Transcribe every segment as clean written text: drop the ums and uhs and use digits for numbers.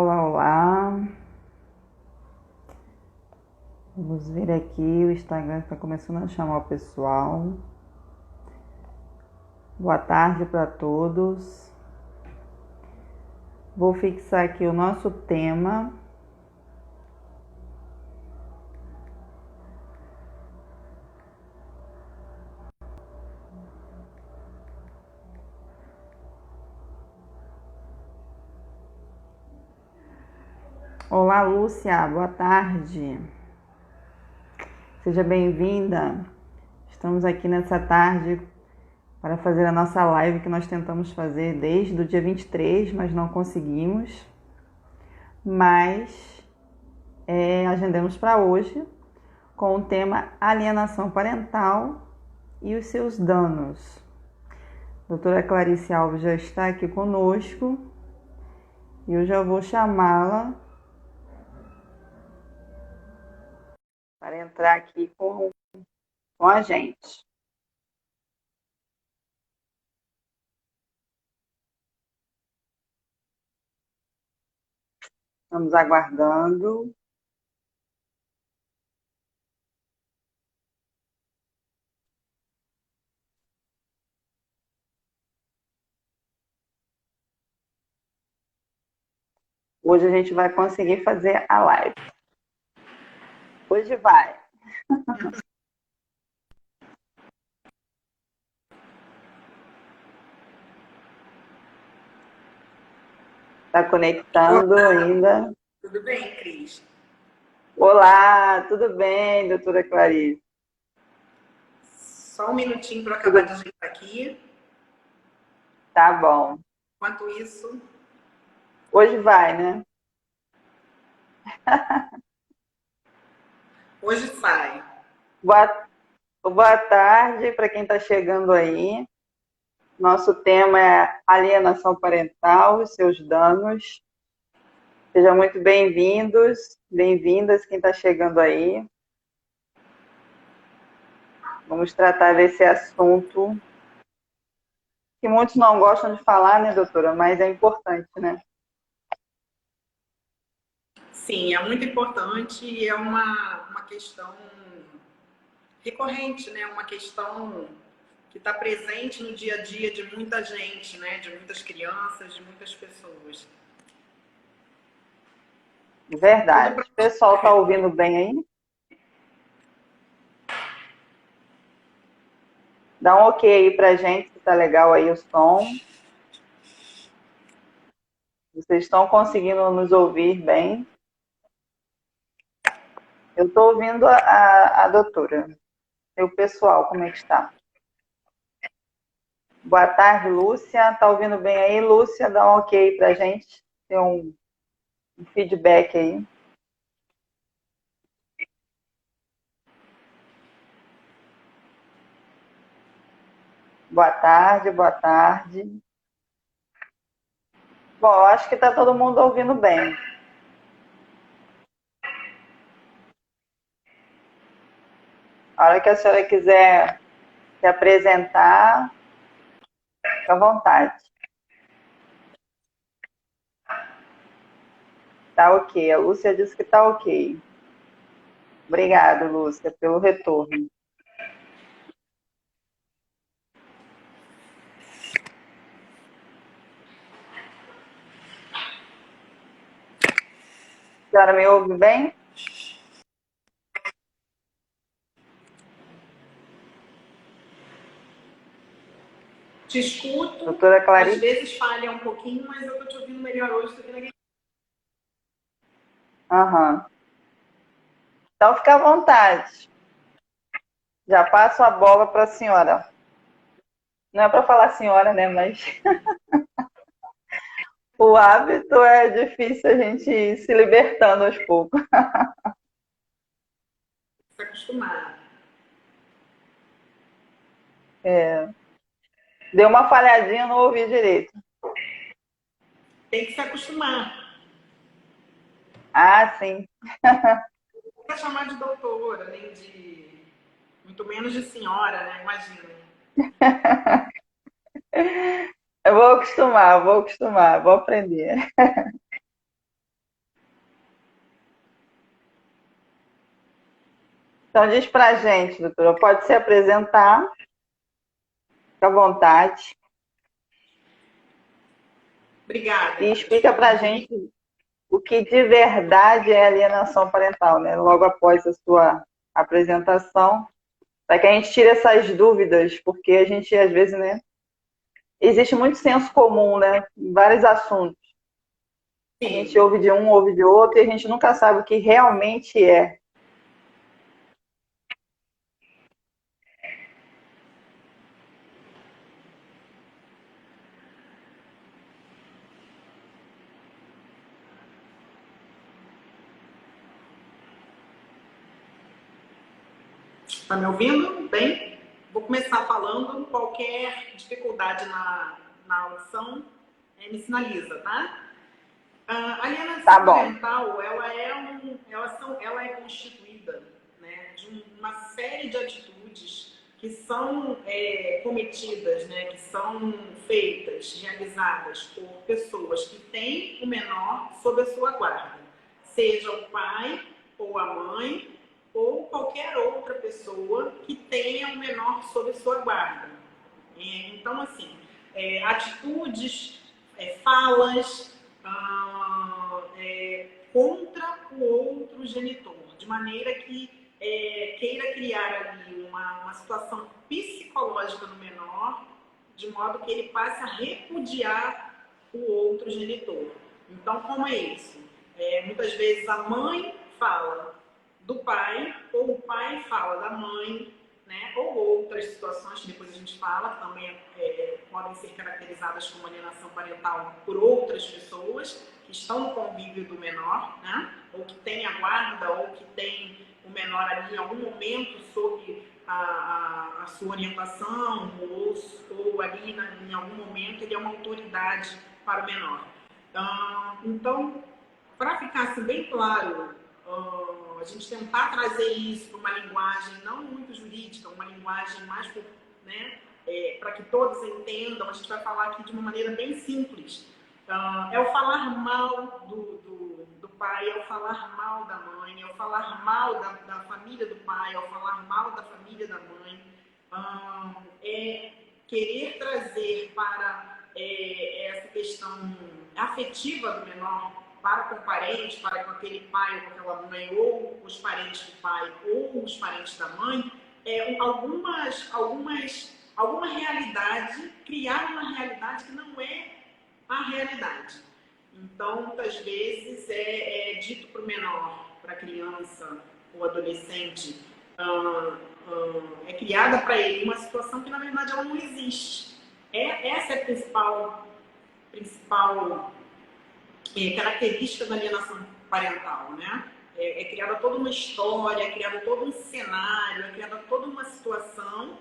Olá, olá. Vamos ver aqui, o Instagram está começando a chamar o pessoal. Boa tarde para todos. Vou fixar aqui o nosso tema. Olá, Lúcia, boa tarde. Seja bem-vinda. Estamos aqui nessa tarde para fazer a nossa live que nós tentamos fazer desde o dia 23, mas não conseguimos. Mas agendamos para hoje com o tema alienação parental e os seus danos. A doutora Clarice Alves já está aqui conosco e eu já vou chamá-la para entrar aqui com a gente. Estamos aguardando. Hoje a gente vai conseguir fazer a live. Hoje vai. Está conectando ainda. Tudo bem, Cris? Olá, tudo bem, doutora Clarice? Só um minutinho para eu acabar de ajeitar aqui. Tá bom. Enquanto isso... Hoje vai, né? Hoje sai. Boa tarde para quem está chegando aí. Nosso tema é alienação parental e seus danos. Sejam muito bem-vindos, bem-vindas quem está chegando aí. Vamos tratar desse assunto que muitos não gostam de falar, né, doutora? Mas é importante, né? Sim, é muito importante e é uma questão recorrente, né? Uma questão que está presente no dia a dia de muita gente, né? De muitas crianças, de muitas pessoas. Verdade. O pessoal está ouvindo bem aí? Dá um ok aí pra gente, se tá legal aí o som. Vocês estão conseguindo nos ouvir bem? Eu estou ouvindo a doutora. E o pessoal, como é que está? Boa tarde, Lúcia. Tá ouvindo bem aí? Lúcia, dá um ok pra gente. Tem um feedback aí. Boa tarde, boa tarde. Bom, acho que está todo mundo ouvindo bem. A hora que a senhora quiser se apresentar, fica à vontade. Tá ok. A Lúcia disse que tá ok. Obrigada, Lúcia, pelo retorno. A senhora me ouve bem? Te escuto, Doutora Clarice? às vezes falha um pouquinho, mas eu estou te ouvindo melhor hoje do que naquele. Aham. Então fica à vontade. Já passo a bola para a senhora. Não é para falar senhora, né? Mas o hábito é difícil a gente ir se libertando aos poucos. Se acostumar. É. Deu uma falhadinha, não ouvi direito. Tem que se acostumar. Ah, sim. Não vai chamar de doutora, nem de... muito menos de senhora, né? Imagina. Eu vou acostumar, vou aprender. Então diz pra gente, doutora, pode se apresentar, fica à vontade. Obrigada, E Cris, explica pelo pra convite. gente o que de verdade é alienação parental, né? Logo após a sua apresentação, para que a gente tire essas dúvidas, porque a gente, às vezes, né? Existe muito senso comum, né? Em vários assuntos. A gente Sim. ouve de um, ouve de outro, e a gente nunca sabe o que realmente é. Está me ouvindo? Bem? Vou começar falando. Qualquer dificuldade na audição, me sinaliza, tá? A Tá alienação bom. parental, ela é constituída, né, de uma série de atitudes que são cometidas, né, que são feitas, realizadas por pessoas que têm o menor sob a sua guarda, seja o pai ou a mãe ou qualquer outra pessoa que tenha o menor sob a sua guarda. Então, assim, atitudes, falas contra o outro genitor, de maneira que queira criar ali uma situação psicológica no menor, de modo que ele passe a repudiar o outro genitor. Então, como é isso? Muitas vezes a mãe fala do pai, ou o pai fala da mãe, né? Ou outras situações que depois a gente fala, que também podem ser caracterizadas como alienação parental por outras pessoas que estão no convívio do menor, né? Ou que tem a guarda, ou que tem o menor ali em algum momento sob a sua orientação, ou ali em algum momento ele é uma autoridade para o menor. Então, para ficar assim, bem claro, a gente tentar trazer isso para uma linguagem não muito jurídica, uma linguagem mais, né, para que todos entendam, a gente vai falar aqui de uma maneira bem simples. É o falar mal do pai, é o falar mal da mãe, é o falar mal da família do pai, é o falar mal da família da mãe, é querer trazer para essa questão afetiva do menor para com o parente, para com aquele pai ou com aquela mãe, ou os parentes do pai ou os parentes da mãe, alguma realidade, criar uma realidade que não é a realidade. Então, muitas vezes dito para o menor, para a criança ou adolescente, é criada para ele uma situação que na verdade ela não existe. Essa é a principal característica da alienação parental, né? É criada toda uma história, é criado todo um cenário, é criada toda uma situação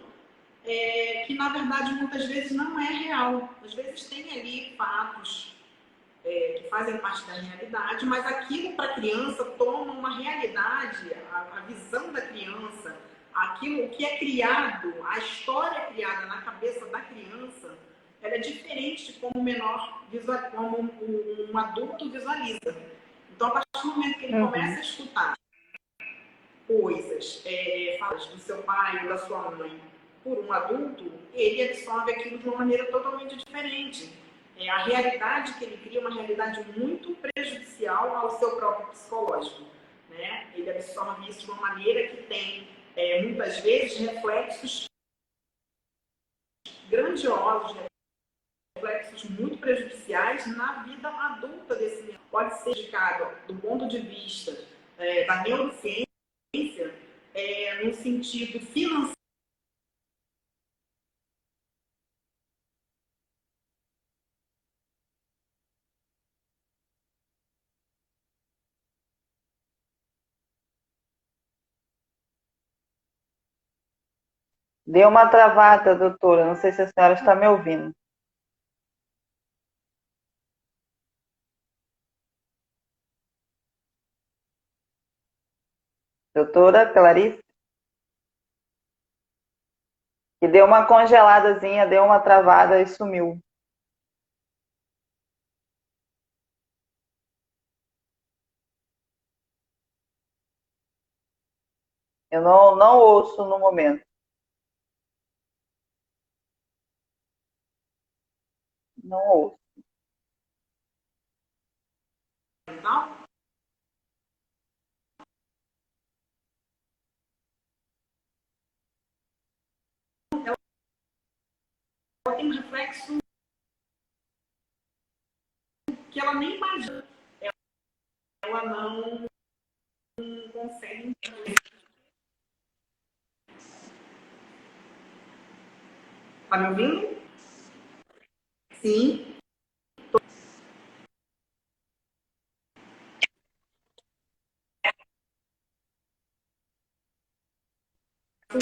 que na verdade muitas vezes não é real. Às vezes tem ali fatos que fazem parte da realidade, mas aquilo para a criança toma uma realidade, a visão da criança, aquilo que é criado, a história criada na cabeça da criança, ela é diferente de como o menor como um adulto visualiza. Então, a partir do momento que ele começa a escutar coisas, falas do seu pai ou da sua mãe por um adulto, ele absorve aquilo de uma maneira totalmente diferente. A realidade que ele cria é uma realidade muito prejudicial ao seu próprio psicológico, né? Ele absorve isso de uma maneira que tem, muitas vezes, reflexos grandiosos, reflexos muito prejudiciais na vida adulta desse menino. Pode ser indicado do ponto de vista da neurociência, no sentido financeiro. Deu uma travada, doutora. Não sei se a senhora está me ouvindo. Doutora Clarice? Que deu uma congeladazinha, deu uma travada e sumiu. Eu não ouço no momento. Não ouço. Então, ela tem um reflexo que ela nem imagina. Ela não consegue. Tá me ouvindo? Sim.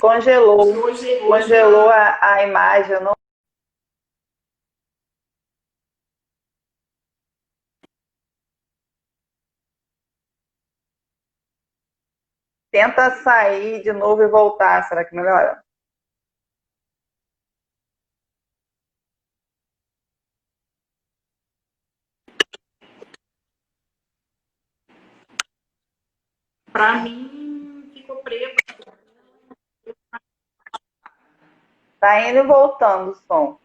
Congelou. Hoje Congelou a imagem. Eu não... Tenta sair de novo e voltar. Será que melhora? para mim ficou preto. Tá indo e voltando o som.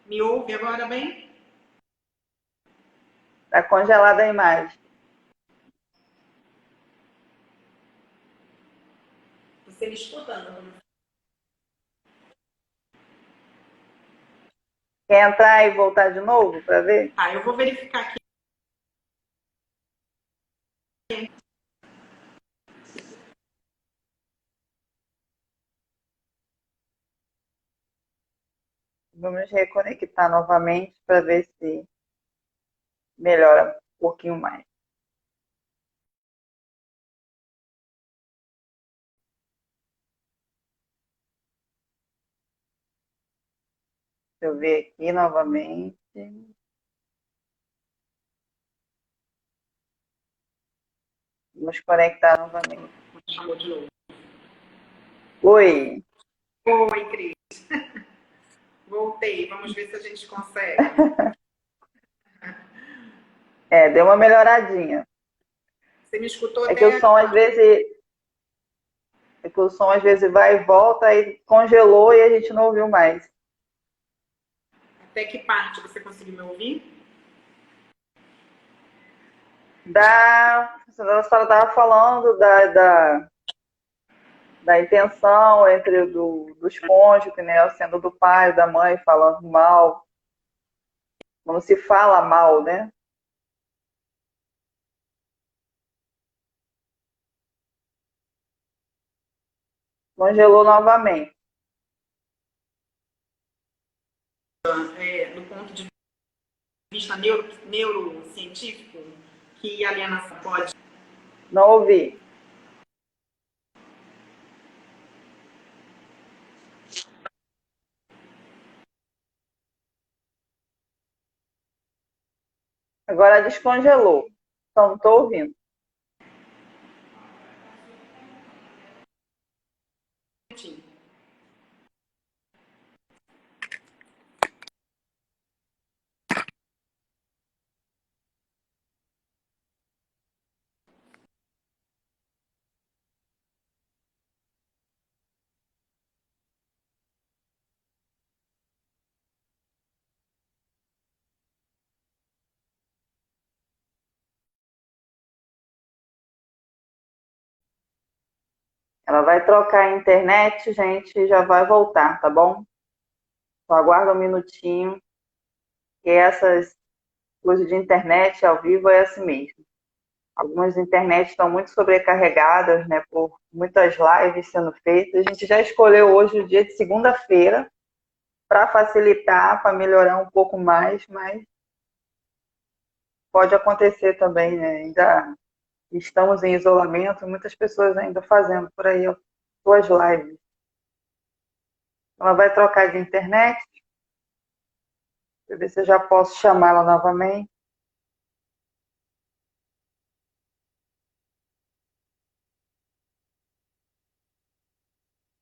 Me ouve agora bem? Tá congelada a imagem. Você me escutando? Quer entrar e voltar de novo para ver? Tá, eu vou verificar aqui. Vamos reconectar novamente para ver se melhora um pouquinho mais. Deixa eu ver aqui novamente. Vamos conectar novamente. Chamou de novo. Oi. Oi, Cris. Voltei. Vamos ver se a gente consegue. Deu uma melhoradinha. Você me escutou É que o até som às vezes, vai e volta, aí congelou e a gente não ouviu mais. até que parte você conseguiu me ouvir? A senhora estava falando da intenção entre dos cônjuges, né? Sendo do pai, da mãe, falando mal. Não se fala mal, né? Congelou novamente. Do ponto de vista neurocientífico, que a alienação pode. Não ouvi. Agora descongelou. Então não estou ouvindo. Ela vai trocar a internet, gente, e já vai voltar, tá bom? Só aguarda um minutinho. E essas coisas de internet ao vivo é assim mesmo. Algumas internet estão muito sobrecarregadas, né, por muitas lives sendo feitas. A gente já escolheu hoje o dia de segunda-feira para facilitar, para melhorar um pouco mais, mas pode acontecer também, né? Ainda estamos em isolamento, muitas pessoas ainda fazendo por aí suas lives. Ela vai trocar de internet. Deixa eu ver se eu já posso chamá-la novamente.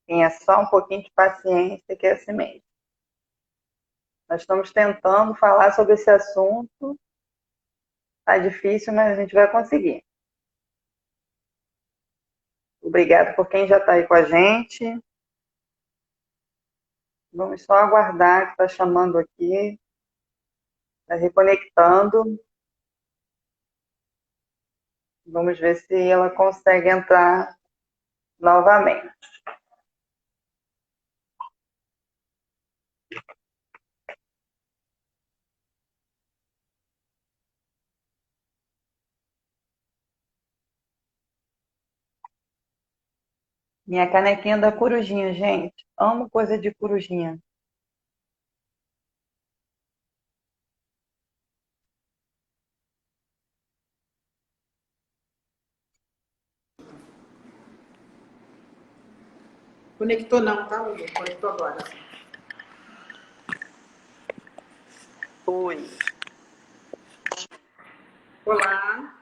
Tenha só um pouquinho de paciência, que é assim mesmo. Nós estamos tentando falar sobre esse assunto. Tá difícil, mas a gente vai conseguir. Obrigada por quem já está aí com a gente. Vamos só aguardar que está chamando aqui, está reconectando. Vamos ver se ela consegue entrar novamente. Minha canequinha da corujinha, gente. Amo coisa de corujinha. Conectou não, tá, Hugo? Conectou agora. Oi. Olá.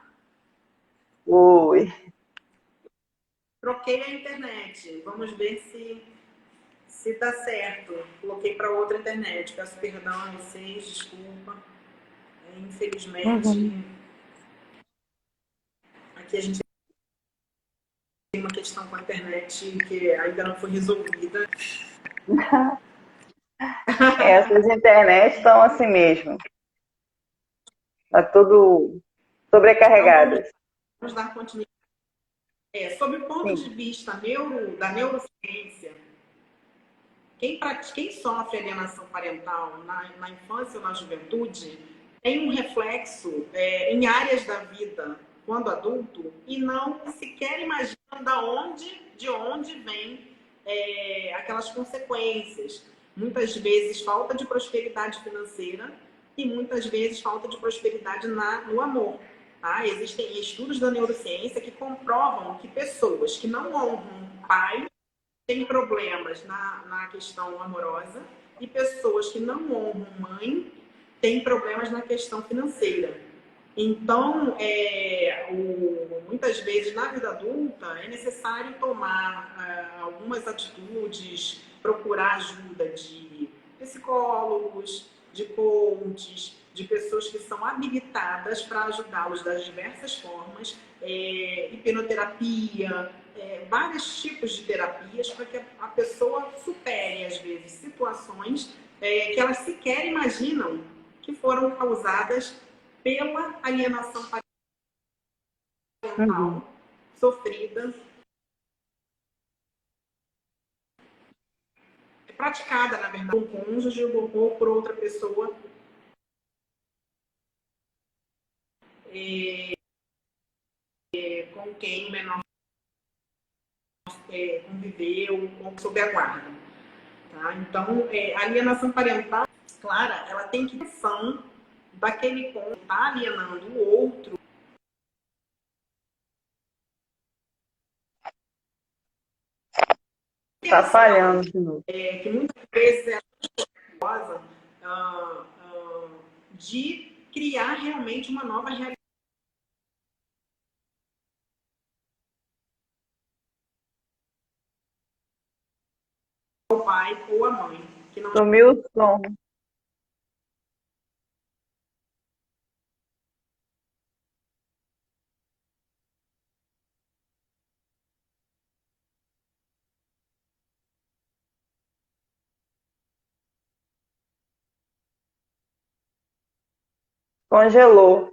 Oi. Troquei a internet. Vamos ver se dá certo. Coloquei para outra internet. Peço perdão a vocês, desculpa. Infelizmente, aqui a gente tem uma questão com a internet que ainda não foi resolvida. Essas internet estão assim mesmo. Tá tudo sobrecarregadas. Então, vamos dar continuidade. Sob o ponto de vista da neurociência, quem sofre alienação parental na infância ou na juventude tem um reflexo em áreas da vida quando adulto e não sequer imagina de onde vem aquelas consequências. Muitas vezes falta de prosperidade financeira e muitas vezes falta de prosperidade no amor. Tá? Existem estudos da neurociência que comprovam que pessoas que não honram pai têm problemas na questão amorosa e pessoas que não honram mãe têm problemas na questão financeira. Então, muitas vezes na vida adulta é necessário tomar algumas atitudes, procurar ajuda de psicólogos, de coaches, de pessoas que são habilitadas para ajudá-los das diversas formas, hipnoterapia, vários tipos de terapias para que a pessoa supere, às vezes, situações que elas sequer imaginam que foram causadas pela alienação parental sofrida, praticada, na verdade, por um cônjuge ou por outra pessoa com quem o menor conviveu ou sob a guarda. Tá? Então, a alienação parental, clara, ela tem que ter ação daquele cônjuge que está alienando o outro. Tá falhando de novo. Que muitas vezes é perigosa de criar realmente uma nova realidade. O pai ou a mãe. Que não... Sumiu o som. Congelou.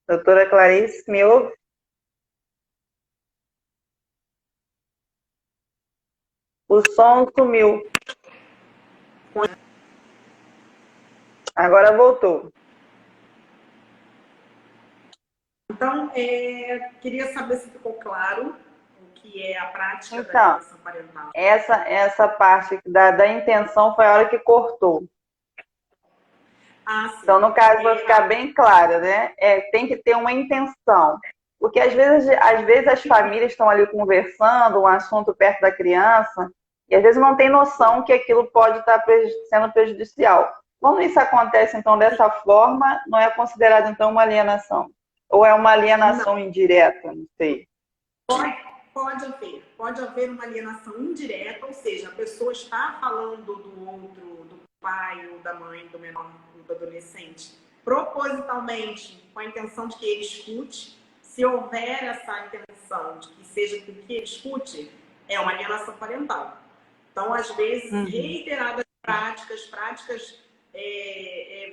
Doutora Clarice, me ouve? O som sumiu. Agora voltou. Então, queria saber se ficou claro o que é a prática da Então, alienação parental. essa parte da intenção foi a hora que cortou. Sim. Então, no caso, vai ficar bem claro, né? Tem que ter uma intenção. Porque às vezes as famílias estão ali conversando, um assunto perto da criança, e às vezes não tem noção que aquilo pode estar sendo prejudicial. Quando isso acontece, então, dessa forma, não é considerado, então, uma alienação? Ou é uma alienação indireta? Não sei. Pode haver uma alienação indireta, ou seja, a pessoa está falando do outro, do pai ou da mãe, do menor, do adolescente, propositalmente, com a intenção de que ele escute. Se houver essa intenção de que seja que ele escute, é uma alienação parental. Então, às vezes, reiteradas práticas,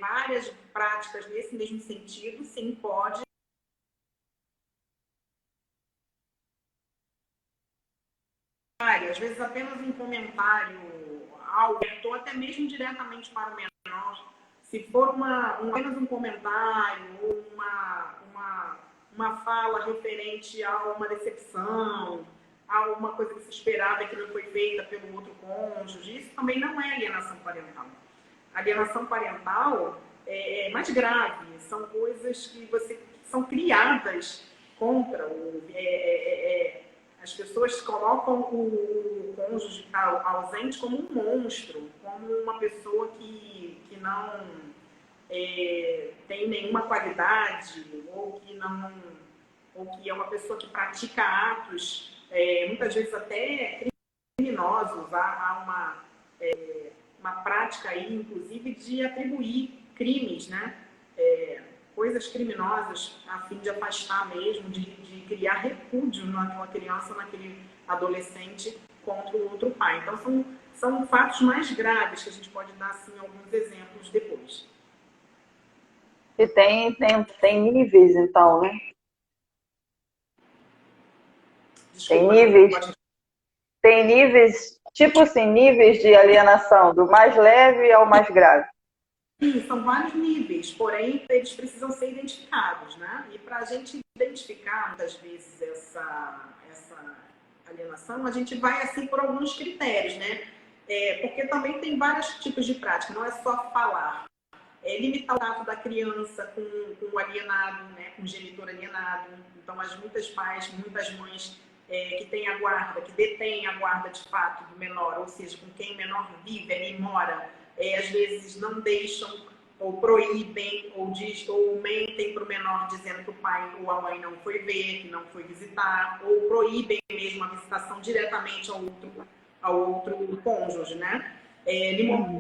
várias práticas nesse mesmo sentido, sim, pode. Às vezes, apenas um comentário, algo, ou até mesmo diretamente para o menor. Se for apenas um comentário ou uma fala referente a uma decepção, a uma coisa que se esperava e que não foi feita pelo outro cônjuge, isso também não é alienação parental. A alienação parental é mais grave, são coisas que são criadas contra as pessoas colocam o cônjuge ausente como um monstro, como uma pessoa que não tem nenhuma qualidade, ou que é uma pessoa que pratica atos, muitas vezes até criminosos. Há uma prática aí, inclusive, de atribuir crimes, né? Coisas criminosas, a fim de afastar mesmo, de criar repúdio naquela criança, naquele adolescente contra o outro pai. Então, são fatos mais graves que a gente pode dar, assim, alguns exemplos depois. E tem níveis, então, né? Desculpa, tem níveis, tipo assim, níveis de alienação, do mais leve ao mais grave. Sim, são vários níveis, porém eles precisam ser identificados, né? E para a gente identificar, muitas vezes, essa alienação, a gente vai, assim, por alguns critérios, né? Porque também tem vários tipos de prática, não é só falar. Limitar o contato da criança com o alienado, né? Com o genitor alienado. Então, muitas mães que têm a guarda, que detêm a guarda de fato do menor, ou seja, com quem o menor vive, ali mora, às vezes não deixam, ou proíbem, ou mentem para o menor dizendo que o pai ou a mãe não foi ver, que não foi visitar, ou proíbem mesmo a visitação diretamente ao outro cônjuge, né?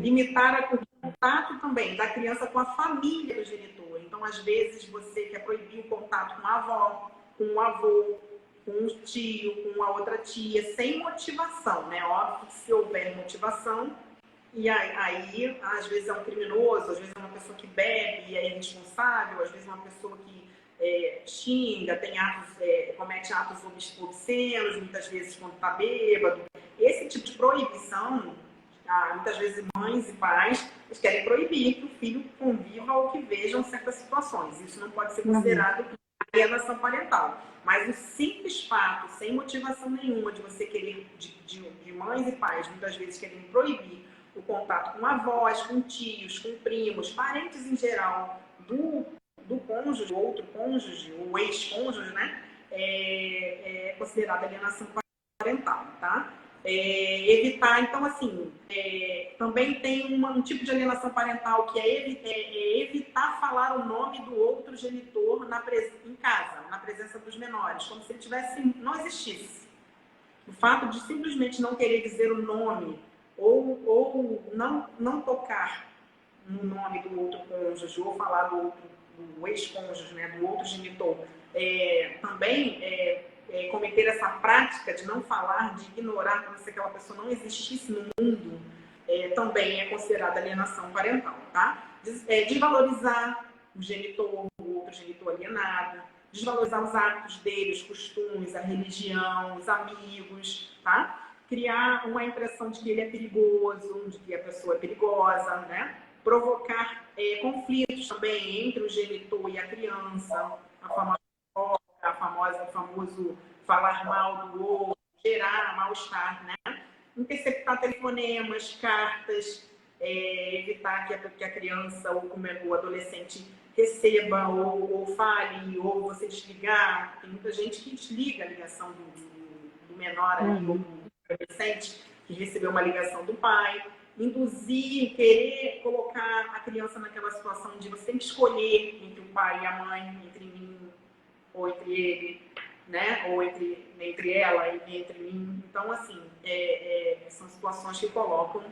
Limitar o contato também da criança com a família do genitor. Então, às vezes, você quer proibir o contato com a avó, com o avô, com o tio, com a outra tia, sem motivação, né? Óbvio que se houver motivação, e aí, às vezes é um criminoso, às vezes é uma pessoa que bebe e é irresponsável, às vezes é uma pessoa que xinga, comete atos obscenos, muitas vezes quando está bêbado. Esse tipo de proibição, muitas vezes mães e pais, eles querem proibir que o filho conviva ou que vejam certas situações. Isso não pode ser considerado alienação parental. Mas o simples fato, sem motivação nenhuma, de você querer, de mães e pais, muitas vezes querem proibir o contato com avós, com tios, com primos, parentes em geral, do cônjuge, outro cônjuge, o ex-cônjuge, né? É considerado alienação parental, tá? Evitar, então, assim, também tem um tipo de alienação parental que é evitar falar o nome do outro genitor em casa, na presença dos menores, como se ele não existisse. O fato de simplesmente não querer dizer o nome ou não tocar no nome do outro cônjuge, ou falar do ex-cônjuge, né, do outro genitor, também cometer essa prática de não falar, de ignorar, como se aquela pessoa não existisse no mundo, também é considerada alienação parental, tá? Desvalorizar o genitor, o outro genitor alienado, desvalorizar os hábitos dele, os costumes, a religião, os amigos, tá? Criar uma impressão de que ele é perigoso, de que a pessoa é perigosa, né? Provocar conflitos também entre o genitor e a criança, o famoso falar mal do outro, gerar mal-estar, né? Interceptar telefonemas, cartas, evitar que a criança ou o adolescente receba ou fale, ou você desligar. Tem muita gente que desliga a ligação do menor ali, ou do adolescente, que recebeu uma ligação do pai. Induzir, querer colocar a criança naquela situação de você tem que escolher entre o pai e a mãe, entre mim ou entre ele. né? Ou entre ela e entre mim. Então, assim, são situações que colocam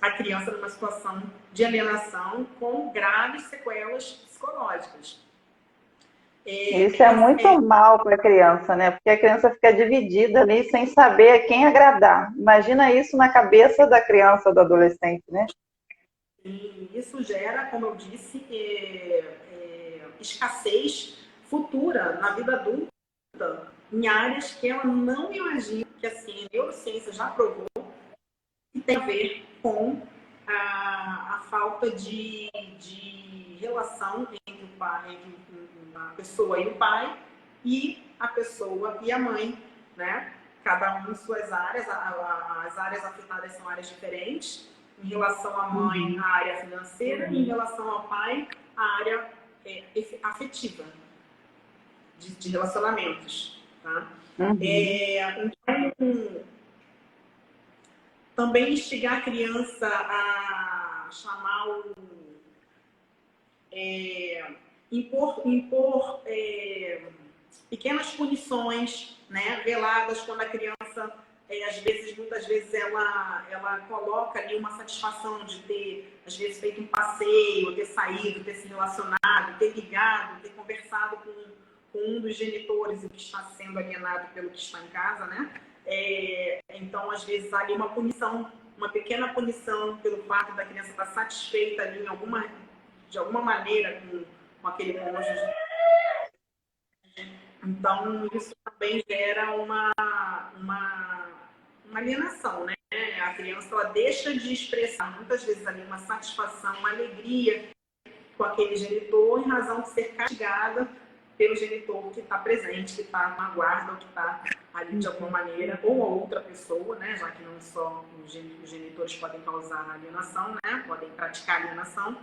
a criança numa situação de alienação com graves sequelas psicológicas. Isso é muito mal para a criança, né? Porque a criança fica dividida ali sem saber a quem agradar. Imagina isso na cabeça da criança ou do adolescente, né? E isso gera, como eu disse, escassez futura na vida adulta em áreas que ela não imagina, que assim, a neurociência já provou que tem a ver com a falta de relação entre a pessoa e o pai e a pessoa e a mãe, né? Cada um em suas áreas, as áreas afetadas são áreas diferentes. Em relação à mãe, a área financeira, e em relação ao pai, a área afetiva, de relacionamentos. Tá? Então, também instigar a criança a chamar impor pequenas punições, né, veladas, quando a criança, muitas vezes, ela coloca ali uma satisfação de ter, às vezes, feito um passeio, ter saído, ter se relacionado, ter ligado, ter conversado com um dos genitores e que está sendo alienado pelo que está em casa, né? Então, às vezes, há ali uma punição, uma pequena punição pelo fato da criança estar satisfeita ali de alguma maneira com aquele cônjuge. Então, isso também gera uma alienação, né? A criança, ela deixa de expressar, muitas vezes, ali uma satisfação, uma alegria com aquele genitor, em razão de ser castigada pelo genitor que está presente, que está na guarda, ou que está ali de alguma maneira, ou outra pessoa, né? Já que não só os genitores podem causar alienação, né? Podem praticar alienação,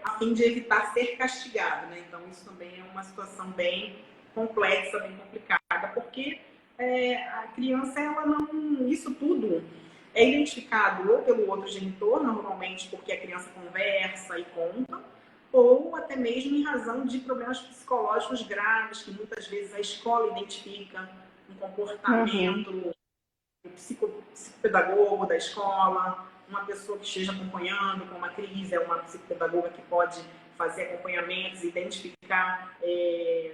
a fim de evitar ser castigado, né? Então, isso também é uma situação bem complexa, bem complicada, porque a criança, ela não... Isso tudo é identificado ou pelo outro genitor, normalmente porque a criança conversa e conta, ou até mesmo em razão de problemas psicológicos graves, que muitas vezes a escola identifica um comportamento do psicopedagogo da escola, uma pessoa que esteja acompanhando com uma crise, uma psicopedagoga que pode fazer acompanhamentos, identificar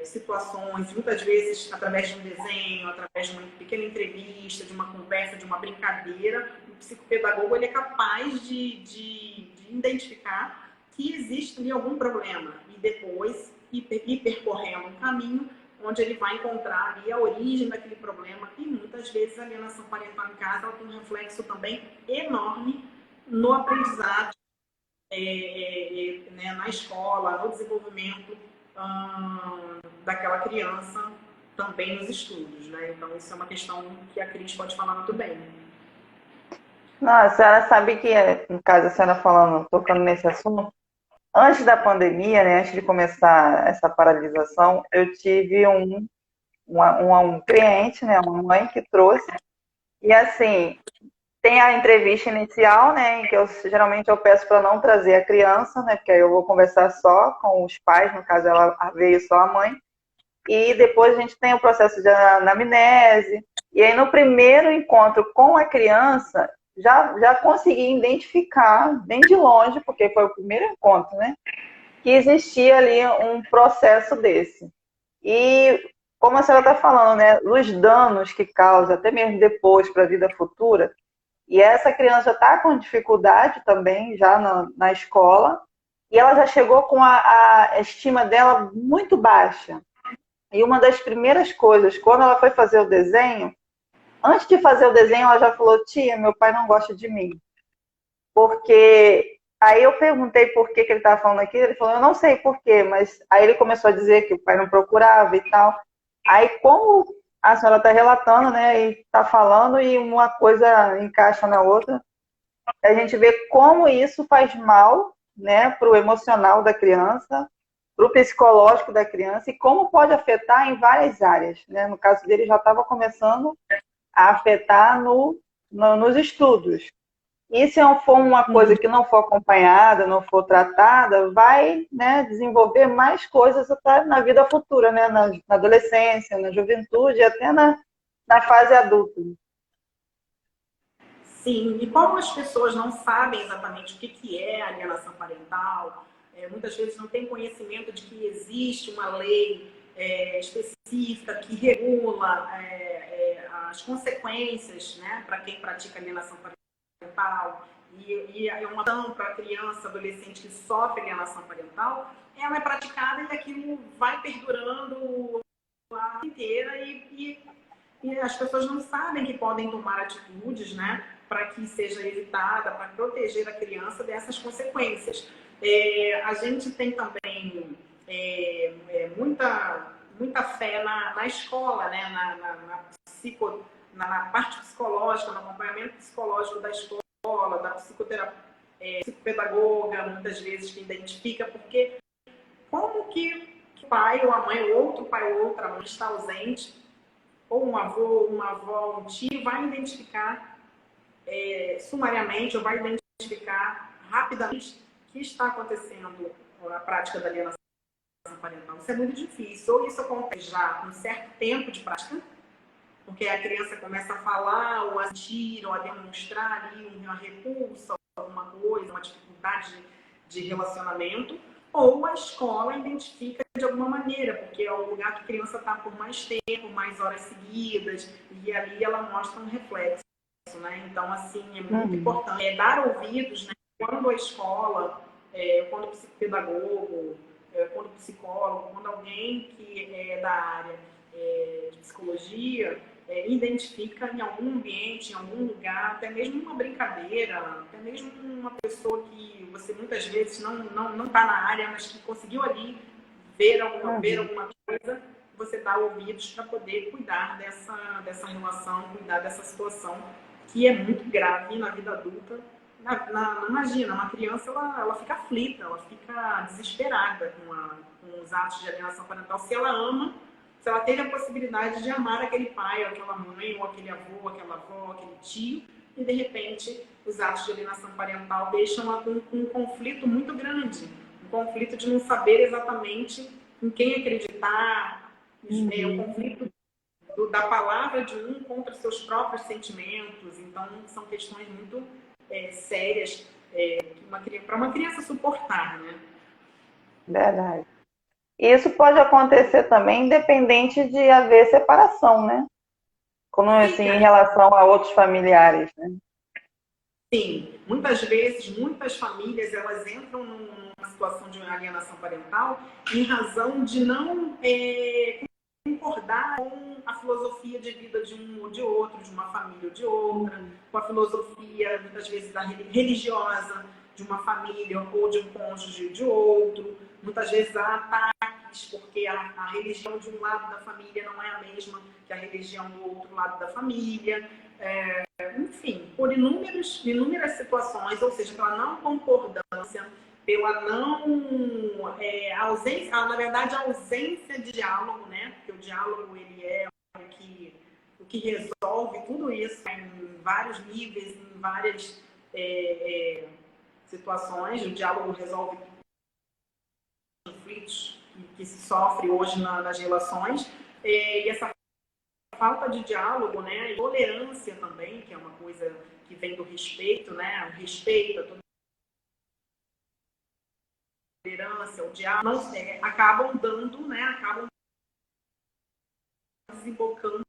situações, muitas vezes através de um desenho, através de uma pequena entrevista, de uma conversa, de uma brincadeira, o psicopedagogo, ele é capaz de identificar que existe ali algum problema e depois ir percorrendo um caminho onde ele vai encontrar ali a origem daquele problema, e muitas vezes a alienação parental em casa, ela tem um reflexo também enorme no aprendizado, né, na escola, no desenvolvimento daquela criança, também nos estudos, né? Então, isso é uma questão que a Cris pode falar muito bem. Não, a senhora sabe que, no caso, a senhora falando, tocando nesse assunto, antes da pandemia, né, antes de começar essa paralisação, eu tive um cliente, né, uma mãe que trouxe, e assim, tem a entrevista inicial, né, em que geralmente eu peço para não trazer a criança, né, porque aí eu vou conversar só com os pais, no caso ela veio só a mãe, e depois a gente tem o processo de anamnese, e aí no primeiro encontro com a criança, já consegui identificar, bem de longe, porque foi o primeiro encontro, né, que existia ali um processo desse. E, como a senhora está falando, né, os danos que causa, até mesmo depois para a vida futura, e essa criança está com dificuldade também, já na escola, e ela já chegou com a estima dela muito baixa. E uma das primeiras coisas, quando ela foi fazer o desenho, antes de fazer o desenho, ela já falou: tia, meu pai não gosta de mim. Porque aí eu perguntei por que ele estava falando aquilo, ele falou: eu não sei por quê, mas aí ele começou a dizer que o pai não procurava e tal. Aí, como a senhora está relatando, né, e está falando, e uma coisa encaixa na outra, a gente vê como isso faz mal, né, para o emocional da criança, para o psicológico da criança, e como pode afetar em várias áreas, né? No caso dele, já estava começando a afetar nos estudos. E se não for uma coisa Uhum. que não for acompanhada, não for tratada, vai, né, desenvolver mais coisas até na vida futura, né, na adolescência, na juventude, até na fase adulta. Sim, e como as pessoas não sabem exatamente o que é alienação parental, muitas vezes não têm conhecimento de que existe uma lei específica que regula as consequências, né, para quem pratica alienação parental, e é uma ação para a criança, adolescente que sofre alienação parental, ela é praticada e aquilo vai perdurando a vida inteira e as pessoas não sabem que podem tomar atitudes, né, para que seja evitada, para proteger a criança dessas consequências. A gente tem também muita fé na escola, né, na parte psicológica, no acompanhamento psicológico da escola, da psicopedagoga, muitas vezes que identifica, porque como que o pai ou a mãe, ou outro pai ou outra mãe está ausente, ou um avô, uma avó, um tio, vai identificar sumariamente ou vai identificar rapidamente que está acontecendo a prática da alienação parental. Isso é muito difícil. Ou isso acontece já com um certo tempo de prática, porque a criança começa a falar, ou a sentir, ou a demonstrar ali uma repulsa, alguma coisa, uma dificuldade de relacionamento, ou a escola identifica de alguma maneira, porque é o lugar que a criança está por mais tempo, mais horas seguidas, e ali ela mostra um reflexo. Né? Então, assim, é muito importante dar ouvidos, né? Quando a escola, quando o psicopedagogo, quando o psicólogo, quando alguém que é da área de psicologia identifica em algum ambiente, em algum lugar, até mesmo uma brincadeira, até mesmo uma pessoa que você muitas vezes não está na área, mas que conseguiu ali ver alguma coisa, você dá ouvidos para poder cuidar dessa relação, cuidar dessa situação que é muito grave na vida adulta. Imagina, uma criança ela fica aflita, ela fica desesperada com os atos de alienação parental. Se ela ama, se ela teve a possibilidade de amar aquele pai, ou aquela mãe, ou aquele avô, aquela avó, aquele tio, e de repente os atos de alienação parental deixam ela com um conflito muito grande, um conflito de não saber exatamente em quem acreditar, um conflito da palavra de um contra seus próprios sentimentos. Então, são questões muito sérias para uma criança suportar, né? Verdade. E isso pode acontecer também independente de haver separação, né? Como assim, Sim, em relação a outros familiares, né? sim, muitas vezes, muitas famílias, elas entram numa situação de alienação parental em razão de não concordar com a filosofia de vida de um ou de outro, de uma família ou de outra, com a filosofia, muitas vezes, religiosa de uma família ou de um cônjuge de outro. Muitas vezes há ataques, porque a religião de um lado da família não é a mesma que a religião do outro lado da família. Enfim, por inúmeras situações, ou seja, pela não concordância, pela não ausência, na verdade, a ausência de diálogo, né? Porque o diálogo ele é o que resolve tudo isso em vários níveis, em várias situações. O diálogo resolve conflitos que se sofre hoje nas relações. E essa falta de diálogo, né, e tolerância também, que é uma coisa que vem do respeito, né, o respeito, a tolerância, o diálogo, acabam dando, né, acabam desembocando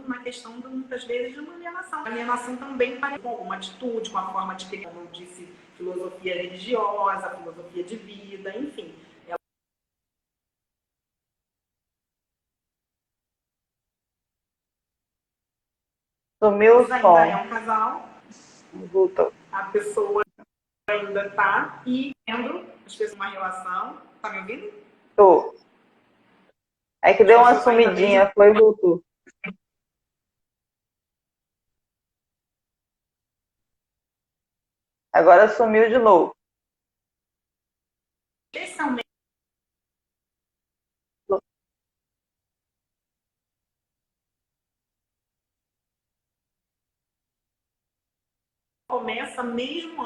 na questão, muitas vezes, de uma alienação. A alienação também está com alguma atitude, com a forma de ter, como eu disse, filosofia religiosa, filosofia de vida, enfim. Sumiu o Ainda som. é um casal, Voltou. a pessoa ainda está e tendo as pessoas uma relação. Tá me ouvindo? Tô. É que As deu uma pessoas ainda têm. sumidinha, foi e voltou. Agora sumiu de novo. Especialmente começa mesmo.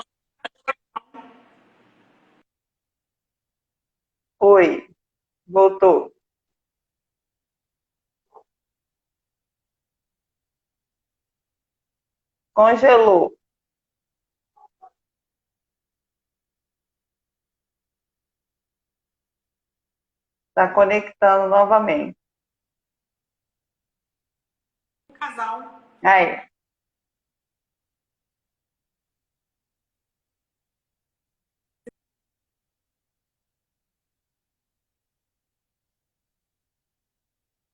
Oi, voltou. Congelou. Está conectando novamente. O casal. Aí.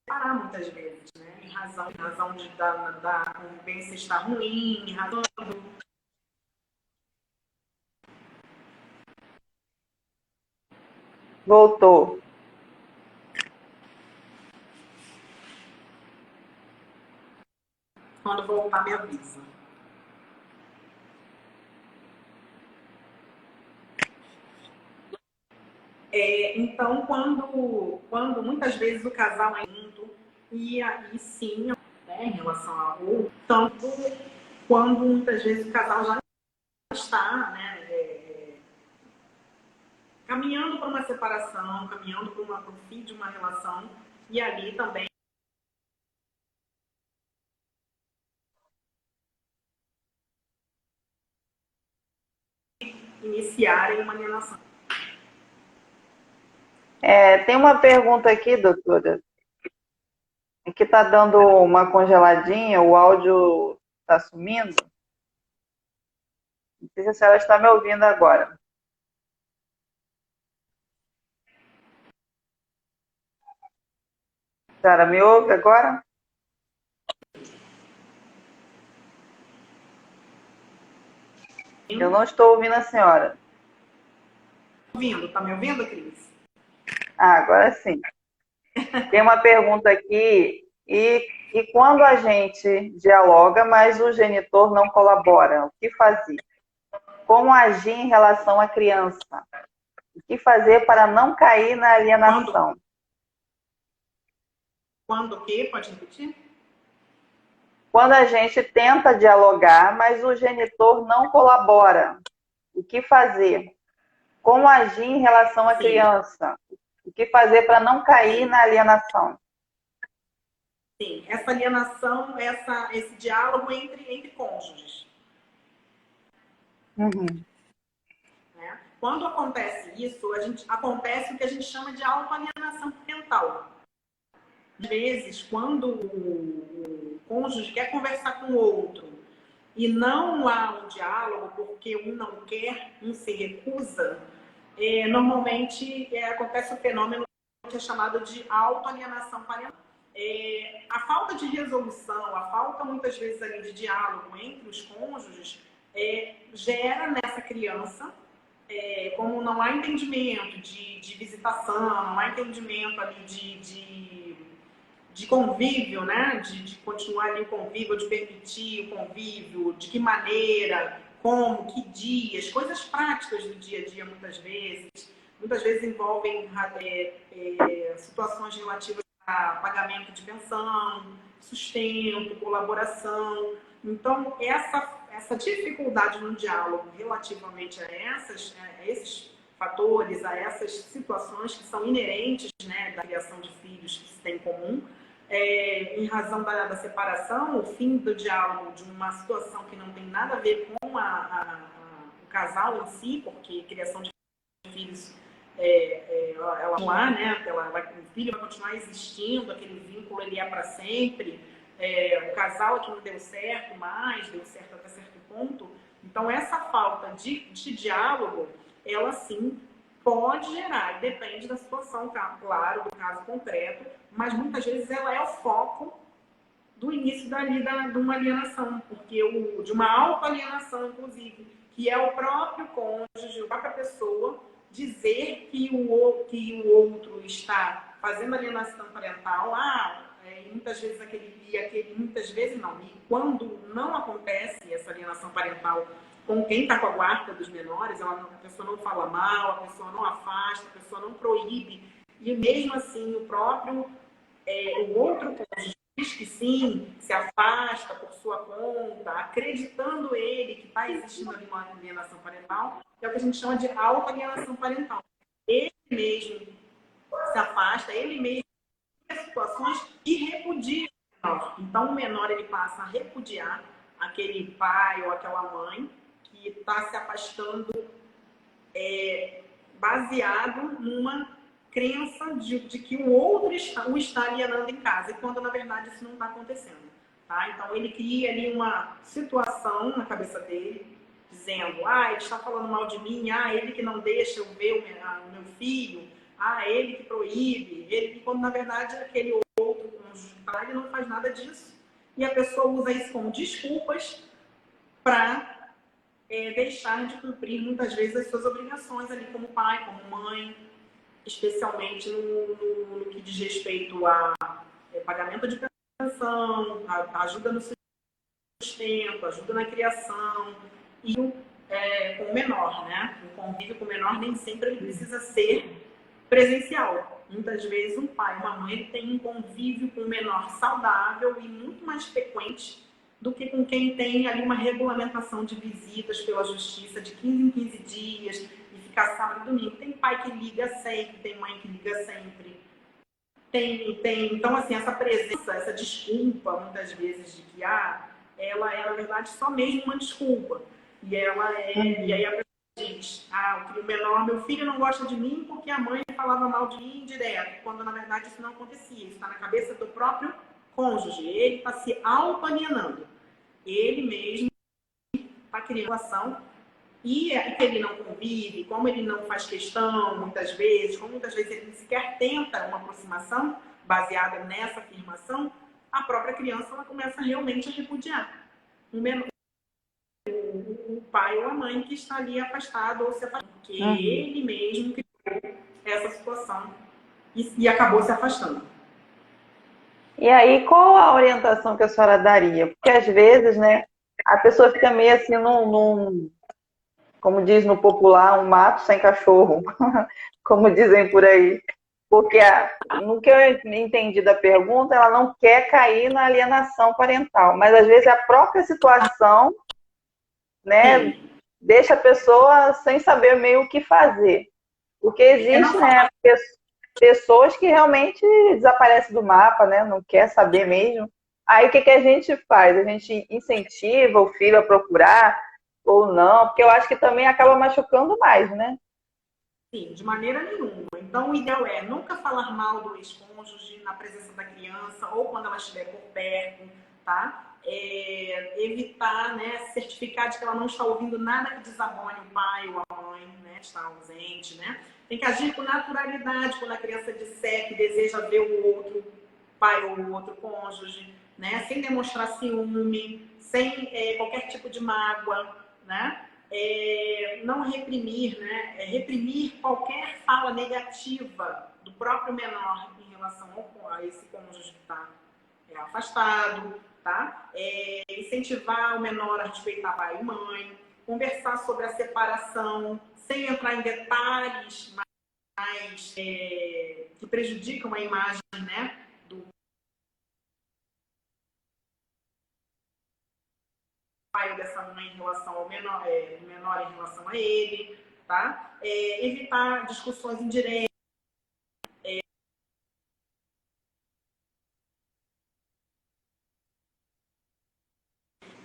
Parar muitas vezes, né? Em razão da convivência estar ruim, em razão. Voltou. Quando voltar, me avisa. Então, quando muitas vezes o casal é junto, e aí sim, né, em relação ao outro, tanto quando muitas vezes o casal já está, né, caminhando para uma separação, caminhando para o fim de uma relação, e ali também iniciarem uma relação. Tem uma pergunta aqui, doutora, que está dando uma congeladinha, o áudio está sumindo. Não sei se a senhora está me ouvindo agora. A senhora me ouve agora? Eu não estou ouvindo a senhora. Tá me ouvindo, Cris? Ah, agora sim. Tem uma pergunta aqui. E quando a gente dialoga, mas o genitor não colabora, o que fazer? Como agir em relação à criança? O que fazer para não cair na alienação? Quando o quê? Pode repetir? Quando a gente tenta dialogar, mas o genitor não colabora, o que fazer? Como agir em relação à criança? O que fazer para não cair na alienação? Sim, essa alienação, esse diálogo entre cônjuges. Uhum. Né? Quando acontece isso, acontece o que a gente chama de autoalienação parental. Às vezes, quando o cônjuge quer conversar com o outro e não há um diálogo porque um não quer, um se recusa, normalmente acontece o fenômeno que é chamado de autoalienação parental. A falta de resolução, a falta muitas vezes ali de diálogo entre os cônjuges gera nessa criança, como não há entendimento de visitação, não há entendimento ali de convívio, né? De continuar ali o convívio, de permitir o convívio, de que maneira, como, que dias, coisas práticas do dia a dia muitas vezes envolvem situações relativas a pagamento de pensão, sustento, colaboração. Então, essa dificuldade no diálogo relativamente a esses fatores, a essas situações que são inerentes, né, da criação de filhos que se tem em comum, em razão da separação, o fim do diálogo de uma situação que não tem nada a ver com o casal em si, porque criação de filhos ela lá, né? O filho vai continuar existindo, aquele vínculo ele é para sempre. O casal que não deu certo mais, deu certo até certo ponto. Então, essa falta de diálogo, ela sim pode gerar, depende da situação, claro, do caso concreto, mas muitas vezes ela é o foco do início de uma alienação, porque de uma autoalienação, inclusive, que é o próprio cônjuge, a própria pessoa dizer que o outro está fazendo alienação parental, e muitas vezes muitas vezes não, e quando não acontece essa alienação parental com quem está com a guarda dos menores, a pessoa não fala mal, a pessoa não afasta, a pessoa não proíbe, e mesmo assim o outro cônjuge diz que sim, se afasta por sua conta, acreditando ele que está existindo ali uma alienação parental, é o que a gente chama de autoalienação parental. Ele mesmo se afasta, ele mesmo cria situações e repudia o menor. Então, o menor ele passa a repudiar aquele pai ou aquela mãe que está se afastando baseado numa crença de que o outro o está alienando em casa, e quando na verdade isso não está acontecendo. Tá? Então ele cria ali uma situação na cabeça dele, dizendo, ele está falando mal de mim, ele que não deixa eu ver o meu filho, ele que proíbe, ele que, quando na verdade aquele outro cônjuge ele não faz nada disso. E a pessoa usa isso como desculpas para deixar de cumprir muitas vezes as suas obrigações ali como pai, como mãe, especialmente no que diz respeito a pagamento de pensão, a ajuda no sustento, ajuda na criação e com o menor, né? O convívio com o menor nem sempre ele precisa ser presencial. Muitas vezes um pai, uma mãe, ele tem um convívio com o menor saudável e muito mais frequente do que com quem tem ali uma regulamentação de visitas pela justiça de 15 em 15 dias e ficar sábado e domingo. Tem pai que liga sempre, tem mãe que liga sempre. Então, assim, essa presença, essa desculpa, muitas vezes, de que ela é, na verdade, só mesmo uma desculpa. E aí a pessoa diz, o menor, meu filho não gosta de mim porque a mãe falava mal de mim direto, quando na verdade isso não acontecia. Isso está na cabeça do próprio cônjuge. Ele está se auto-alienando. Ele mesmo está criando relação e que ele não convive, como ele não faz questão, muitas vezes, como muitas vezes ele sequer tenta uma aproximação baseada nessa afirmação, a própria criança ela começa realmente a repudiar o pai ou a mãe que está ali afastado ou se afastando, porque ele mesmo criou essa situação e acabou se afastando. E aí, qual a orientação que a senhora daria? Porque às vezes, né, a pessoa fica meio assim como diz no popular, um mato sem cachorro, como dizem por aí. Porque no que eu entendi da pergunta, ela não quer cair na alienação parental, mas às vezes a própria situação, né, deixa a pessoa sem saber meio o que fazer. Porque existe, né, pessoas que realmente desaparecem do mapa, né, não quer saber mesmo. Aí o que a gente faz? A gente incentiva o filho a procurar ou não? Porque eu acho que também acaba machucando mais, né? Sim, de maneira nenhuma. Então, o ideal é nunca falar mal do ex-cônjuge na presença da criança ou quando ela estiver por perto, tá? Evitar, né, certificar de que ela não está ouvindo nada que desabone o pai ou a mãe, né, está ausente, né? Tem que agir com naturalidade quando a criança disser que deseja ver o outro pai ou o outro cônjuge, né? Sem demonstrar ciúme, sem qualquer tipo de mágoa, né? Não reprimir, né? Reprimir qualquer fala negativa do próprio menor em relação a esse cônjuge que está afastado, tá? Incentivar o menor a respeitar pai e mãe, conversar sobre a separação, sem entrar em detalhes mais que prejudicam a imagem, né? Do pai ou dessa mãe em relação ao menor, do menor em relação a ele, tá? Evitar discussões indiretas.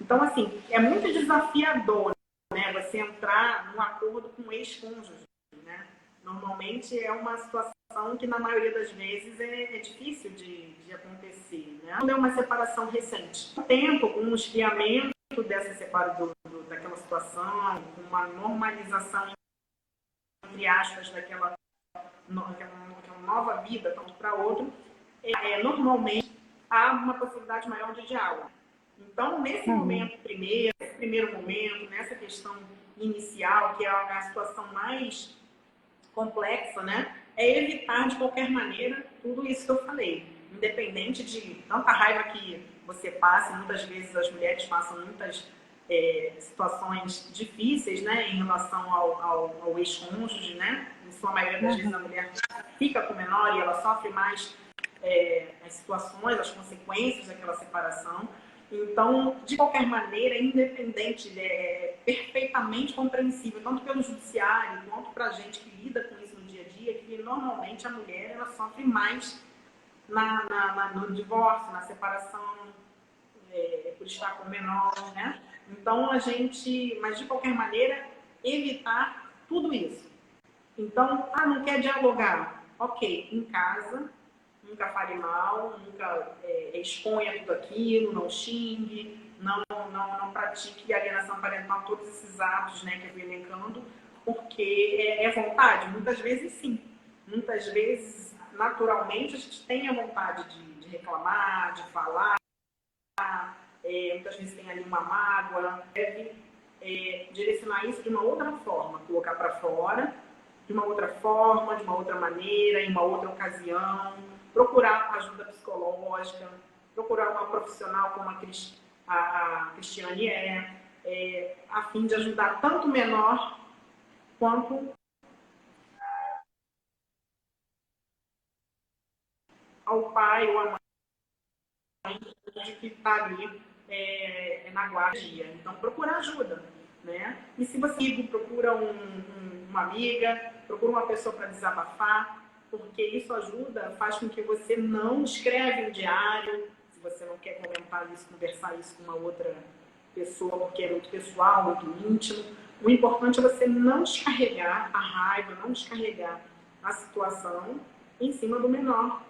Então, assim, é muito desafiador, né, você entrar num acordo com o ex-cônjuge, né? Normalmente é uma situação que, na maioria das vezes, é difícil de acontecer, né? Não é uma separação recente. Com o tempo, com o esfriamento dessa separação, daquela situação, com uma normalização, entre aspas, daquela nova vida, tanto para outro, normalmente há uma possibilidade maior de diálogo. Então, nesse momento primeiro momento, nessa questão inicial, que é a situação mais complexa, né? É evitar de qualquer maneira tudo isso que eu falei. Independente de tanta raiva que você passe, muitas vezes as mulheres passam muitas situações difíceis, né? Em relação ao ex-cônjuge, né? Em sua maioria das vezes a mulher fica com o menor e ela sofre mais as situações, as consequências daquela separação. Então, de qualquer maneira, independente, é perfeitamente compreensível, tanto pelo judiciário quanto para a gente que lida com isso no dia a dia, que normalmente a mulher ela sofre mais no divórcio, na separação, por estar com o menor, né? Então, mas de qualquer maneira, evitar tudo isso. Então, não quer dialogar? Ok, em casa, nunca fale mal, nunca exponha tudo aquilo, não xingue, não pratique alienação parental, todos esses atos, né, que eu vim elencando, porque é vontade. Muitas vezes, sim. Muitas vezes, naturalmente, a gente tem a vontade de reclamar, de falar, muitas vezes tem ali uma mágoa, deve direcionar isso de uma outra forma, colocar para fora, de uma outra forma, de uma outra maneira, em uma outra ocasião, procurar ajuda psicológica, procurar uma profissional como a Cristiane a fim de ajudar tanto o menor quanto ao pai ou à mãe que está ali na guarda. Então, procurar ajuda. Né? E se você procura uma amiga, procura uma pessoa para desabafar, porque isso ajuda, faz com que você não escreve um diário, se você não quer comentar isso, conversar isso com uma outra pessoa, porque é muito pessoal, muito íntimo. O importante é você não descarregar a raiva, não descarregar a situação em cima do menor,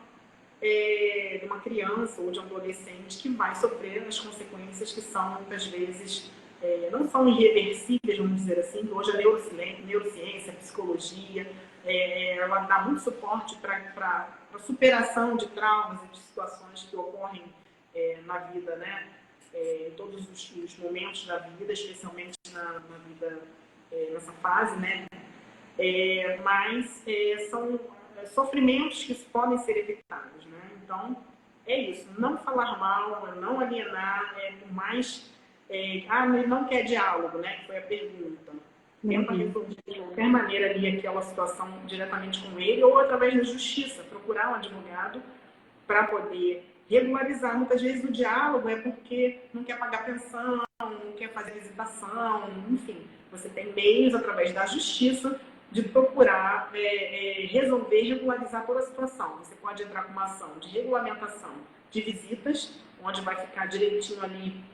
de uma criança ou de um adolescente que vai sofrer as consequências que são, muitas vezes, não são irreversíveis, vamos dizer assim. Hoje a neurociência, a psicologia, ela dá muito suporte para a superação de traumas e de situações que ocorrem na vida, né? Em todos os momentos da vida, especialmente na vida, nessa fase, né? Mas são sofrimentos que podem ser evitados, né? Então, é isso. Não falar mal, não alienar, por mais... ele não quer diálogo, né? Que foi a pergunta. Tenta resolver de qualquer maneira ali aquela situação diretamente com ele ou através da justiça, procurar um advogado para poder regularizar. Muitas vezes o diálogo é porque não quer pagar pensão, não quer fazer visitação, enfim. Você tem meios através da justiça de procurar resolver, regularizar toda a situação. Você pode entrar com uma ação de regulamentação de visitas, onde vai ficar direitinho ali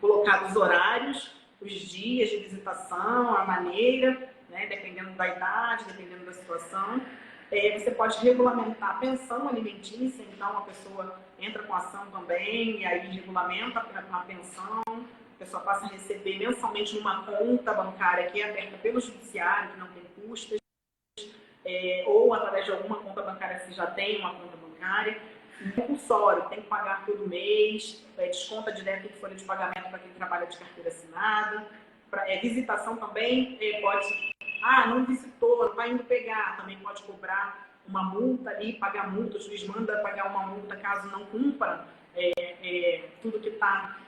colocados os horários, os dias de visitação, a maneira, né, dependendo da idade, dependendo da situação. Você pode regulamentar a pensão alimentícia, então a pessoa entra com ação também, e aí regulamenta a pensão, a pessoa passa a receber mensalmente numa conta bancária que é aberta pelo judiciário, que não tem custas, ou através de alguma conta bancária que você já tem uma conta bancária. Compulsório, tem que pagar todo mês, desconta direto em folha de pagamento para quem trabalha de carteira assinada. Visitação também pode... não visitou, não está indo pegar, também pode cobrar uma multa ali, pagar multa, o juiz manda pagar uma multa caso não cumpra tudo que está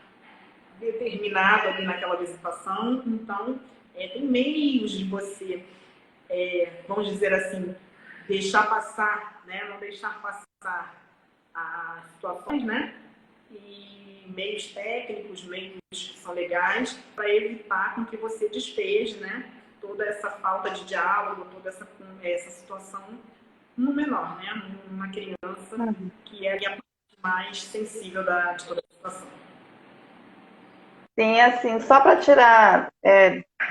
determinado ali naquela visitação. Então, tem meios de você, vamos dizer assim, deixar passar, né? Não deixar passar as situações, né? E meios técnicos, meios que são legais para evitar com que você despeje, né? Toda essa falta de diálogo, toda essa situação no menor, né? Uma criança que é a parte mais sensível de toda a situação. Sim, assim, só para tirar,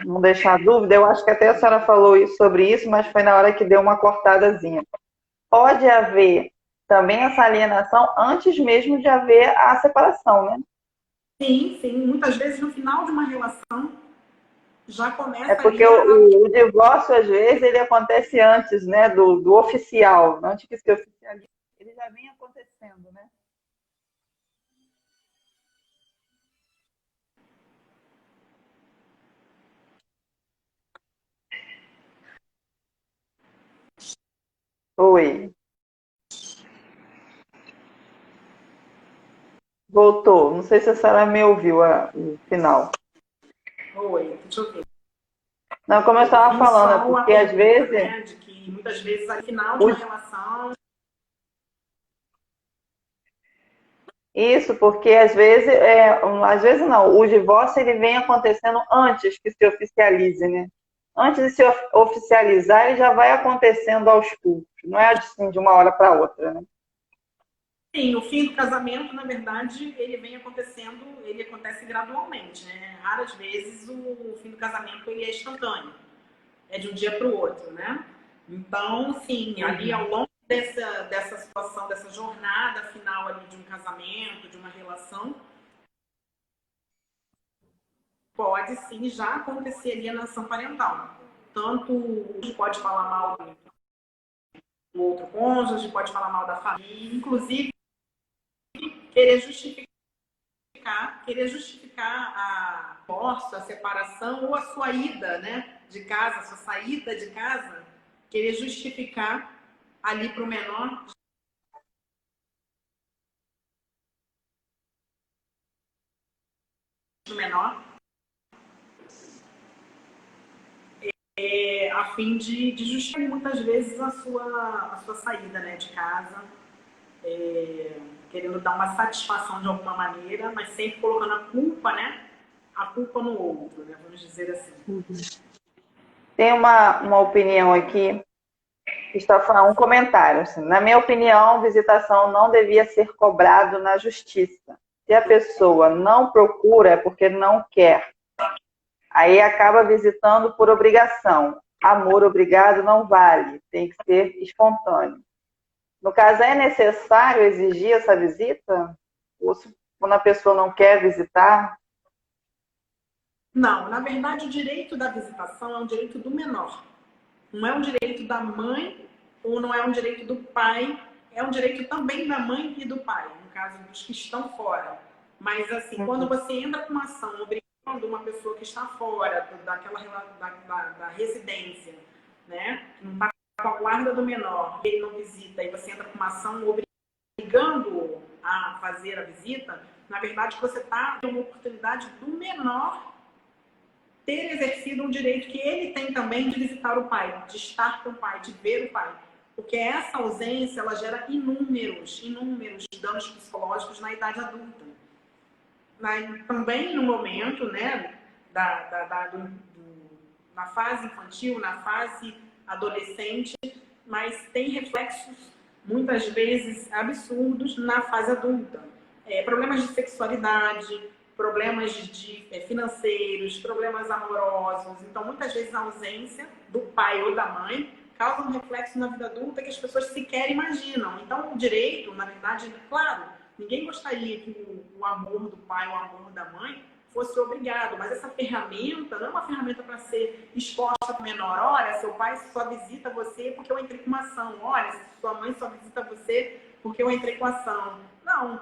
não deixar dúvida, eu acho que até a senhora falou sobre isso, mas foi na hora que deu uma cortadazinha. Pode haver também essa alienação antes mesmo de haver a separação, né? Sim, sim. Muitas vezes no final de uma relação já começa porque o divórcio, às vezes, ele acontece antes, né, do oficial, antes que se oficialize. Ele já vem acontecendo, né? Oi. Voltou. Não sei se a senhora me ouviu o final. Oi, deixa eu ver. Não, como eu estava falando, é porque às vezes... Né, de que muitas vezes, ao final de uma relação... Isso, porque às vezes não, o divórcio ele vem acontecendo antes que se oficialize, né? Antes de se oficializar, ele já vai acontecendo aos poucos, não é assim de uma hora para outra, né? Sim, o fim do casamento, na verdade, ele vem acontecendo, ele acontece gradualmente, né? Raras vezes o fim do casamento ele é instantâneo, é de um dia para o outro, né? Então, sim, ali ao longo dessa situação, dessa jornada final ali de um casamento, de uma relação, pode sim já acontecer ali a nação parental. Tanto pode falar mal do outro cônjuge, pode falar mal da família, inclusive querer justificar a divórcio, a separação ou a sua ida, né, de casa, a sua saída de casa, querer justificar ali para o menor, a fim de justificar muitas vezes a sua saída, né, de casa, querendo dar uma satisfação de alguma maneira, mas sempre colocando a culpa no outro, né, vamos dizer assim. Tem uma opinião aqui, que está falando um comentário. Assim, na minha opinião, visitação não devia ser cobrado na justiça. Se a pessoa não procura, é porque não quer. Aí acaba visitando por obrigação. Amor obrigado não vale, tem que ser espontâneo. No caso, é necessário exigir essa visita? Ou quando a pessoa não quer visitar? Não, na verdade, o direito da visitação é um direito do menor. Não é um direito da mãe ou não é um direito do pai. É um direito também da mãe e do pai, no caso dos que estão fora. Mas, assim, quando você entra com uma ação obrigando uma pessoa que está fora da residência, né, que não está com a guarda do menor, ele não visita, e você entra com uma ação obrigando a fazer a visita, na verdade, você está dando uma oportunidade do menor ter exercido um direito que ele tem também de visitar o pai, de estar com o pai, de ver o pai. Porque essa ausência, ela gera inúmeros danos psicológicos na idade adulta. Também no momento, né, na fase infantil, na fase adolescente, mas tem reflexos, muitas vezes, absurdos na fase adulta. Problemas de sexualidade, problemas financeiros, problemas amorosos. Então, muitas vezes, a ausência do pai ou da mãe causa um reflexo na vida adulta que as pessoas sequer imaginam. Então, o direito, na verdade, claro, ninguém gostaria que o amor do pai, o amor da mãe, fosse obrigado, mas essa ferramenta não é uma ferramenta para ser exposta para o menor. Olha, seu pai só visita você porque eu entrei com uma ação. Olha, sua mãe só visita você porque eu entrei com ação. Não,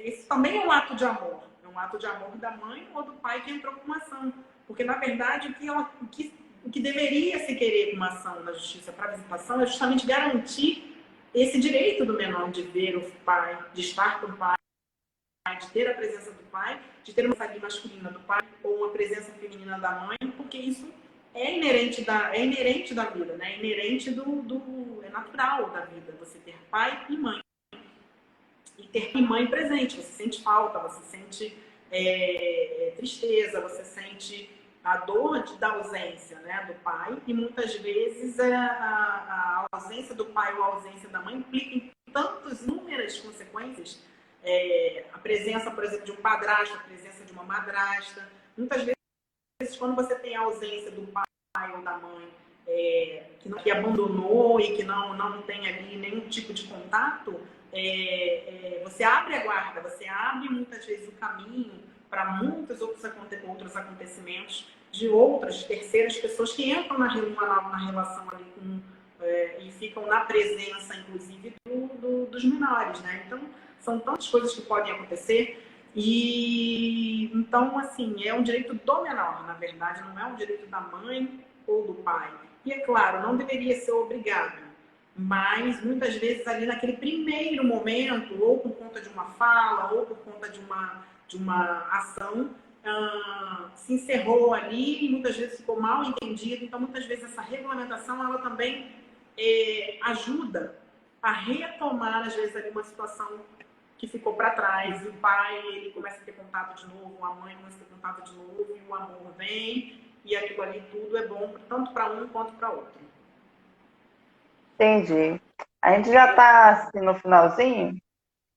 isso também é um ato de amor. É um ato de amor da mãe ou do pai que entrou com uma ação. Porque, na verdade, o que deveria se querer com uma ação na justiça para visitação é justamente garantir esse direito do menor de ver o pai, de estar com o pai, de ter a presença do pai, de ter uma saída masculina do pai ou uma presença feminina da mãe, porque isso é inerente da vida, né? É inerente é natural da vida, você ter pai e mãe. E ter pai e mãe presente, você sente falta, você sente tristeza, você sente a dor da ausência, né, do pai, e muitas vezes a ausência do pai ou a ausência da mãe implica em tantas inúmeras consequências. A presença, por exemplo, de um padrasto, a presença de uma madrasta. Muitas vezes, quando você tem a ausência do pai ou da mãe que abandonou e que não tem ali nenhum tipo de contato, você abre a guarda, você abre muitas vezes o caminho para muitos outros acontecimentos de outras terceiras pessoas que entram na relação ali e ficam na presença, inclusive, dos menores, né? Então, são tantas coisas que podem acontecer e, então, assim, é um direito do menor, na verdade, não é um direito da mãe ou do pai. E, é claro, não deveria ser obrigado, mas muitas vezes ali naquele primeiro momento, ou por conta de uma fala, ou por conta de uma ação, se encerrou ali e muitas vezes ficou mal entendido. Então, muitas vezes essa regulamentação, ela também ajuda a retomar, às vezes, ali uma situação que ficou para trás. O pai, ele começa a ter contato de novo, a mãe começa a ter contato de novo, e o amor vem, e aquilo ali tudo é bom tanto para um quanto para outro. Entendi. A gente já está assim, no finalzinho.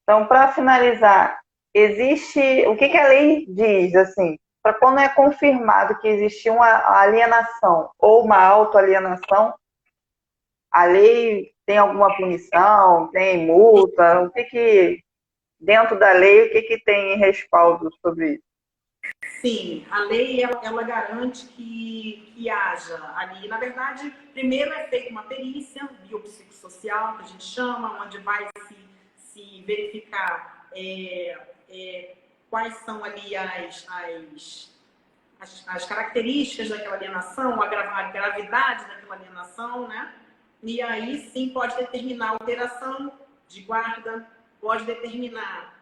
Então, para finalizar, existe. O que, que a lei diz, assim, para quando é confirmado que existe uma alienação ou uma autoalienação, a lei tem alguma punição, tem multa? O que que, dentro da lei, o que que tem em respaldo sobre isso? Sim, a lei ela garante que haja ali. Na verdade, primeiro é feita uma perícia biopsicossocial, que a gente chama, onde vai se verificar quais são ali as características daquela alienação, a gravidade daquela alienação, né? E aí sim pode determinar alteração de guarda, pode determinar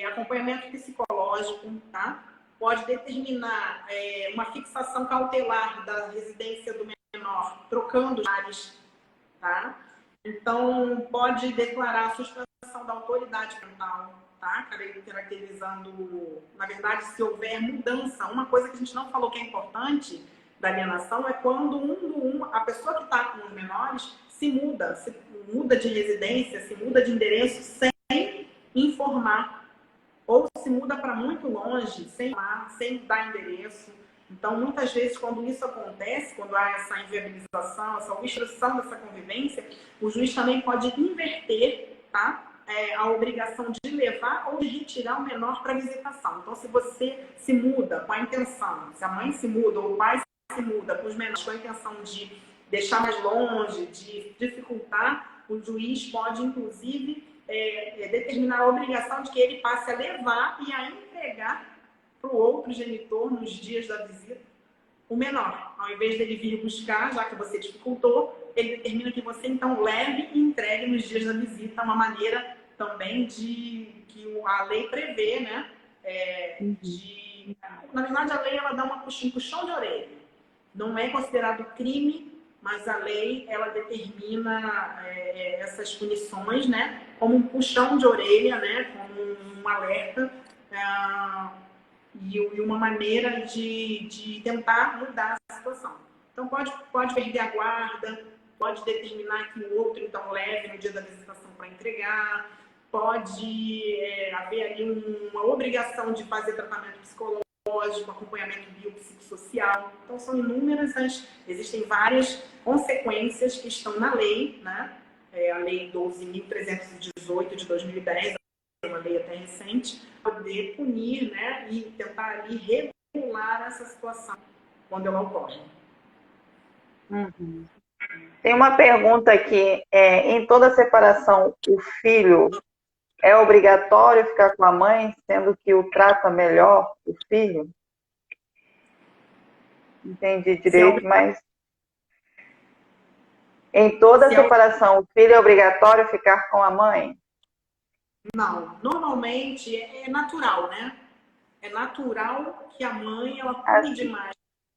acompanhamento psicológico, tá? Pode determinar uma fixação cautelar da residência do menor, trocando os ares, tá? Então, pode declarar a suspensão da autoridade parental, tá? Caracterizando, na verdade, se houver mudança. Uma coisa que a gente não falou que é importante da alienação é quando a pessoa que está com os menores se muda de residência, se muda de endereço sem informar, ou se muda para muito longe, sem dar endereço. Então, muitas vezes, quando isso acontece, quando há essa inviabilização, essa obstrução dessa convivência, o juiz também pode inverter, tá? A obrigação de levar ou de retirar o menor para visitação. Então, se você se muda com a intenção, se a mãe se muda ou o pai se muda com os menores com a intenção de deixar mais longe, de dificultar, o juiz pode, inclusive, determinar a obrigação de que ele passe a levar e a entregar para o outro genitor nos dias da visita o menor. Ao invés dele vir buscar, já que você dificultou, ele determina que você então leve e entregue nos dias da visita, uma maneira também de que a lei prevê, né? Na verdade, a lei ela dá um puxão de orelha. Não é considerado crime, mas a lei ela determina essas punições, né? Como um puxão de orelha, né? Como um alerta. E uma maneira de tentar mudar a situação. Então, pode perder a guarda, pode determinar que o outro, então, leve no dia da visitação para entregar, pode haver ali uma obrigação de fazer tratamento psicológico, acompanhamento biopsicossocial. Então, são inúmeras, existem várias consequências que estão na lei, né? A Lei 12.318 de 2010, uma lei até recente, poder punir, né, e tentar ali regular essa situação quando ela ocorre. Uhum. Tem uma pergunta aqui, em toda separação, o filho é obrigatório ficar com a mãe, sendo que o trata melhor o filho? Entendi direito, mas em toda separação, o filho é obrigatório ficar com a mãe? Não, normalmente é natural, né? É natural que a mãe ela cuide mais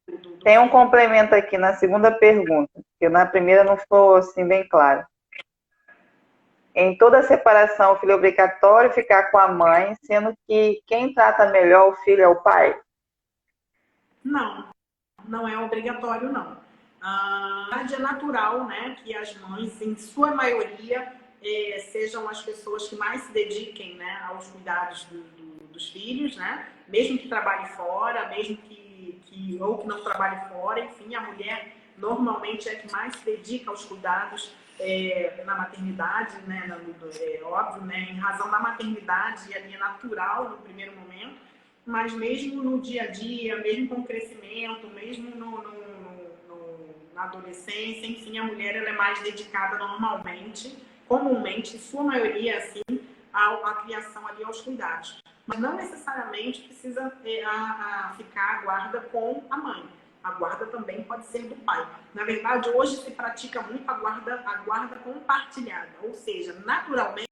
do Tem um filho. complemento aqui na segunda pergunta, que na primeira não ficou assim bem claro. Em toda separação, o filho é obrigatório ficar com a mãe, sendo que quem trata melhor o filho é o pai? Não, não é obrigatório, não. É natural, né, que as mães, em sua maioria, sejam as pessoas que mais se dediquem, né, aos cuidados dos filhos, né? Mesmo que trabalhe fora, mesmo ou que não trabalhe fora, enfim, a mulher normalmente é que mais se dedica aos cuidados na maternidade, né? Óbvio, né? Em razão da maternidade, ali é natural no primeiro momento, mas mesmo no dia a dia, mesmo com o crescimento, mesmo na adolescência, enfim, a mulher ela é mais dedicada normalmente, comumente, em sua maioria, assim, à criação ali, aos cuidados. Mas não necessariamente precisa ficar a guarda com a mãe. A guarda também pode ser do pai. Na verdade, hoje se pratica muito a guarda compartilhada, ou seja, naturalmente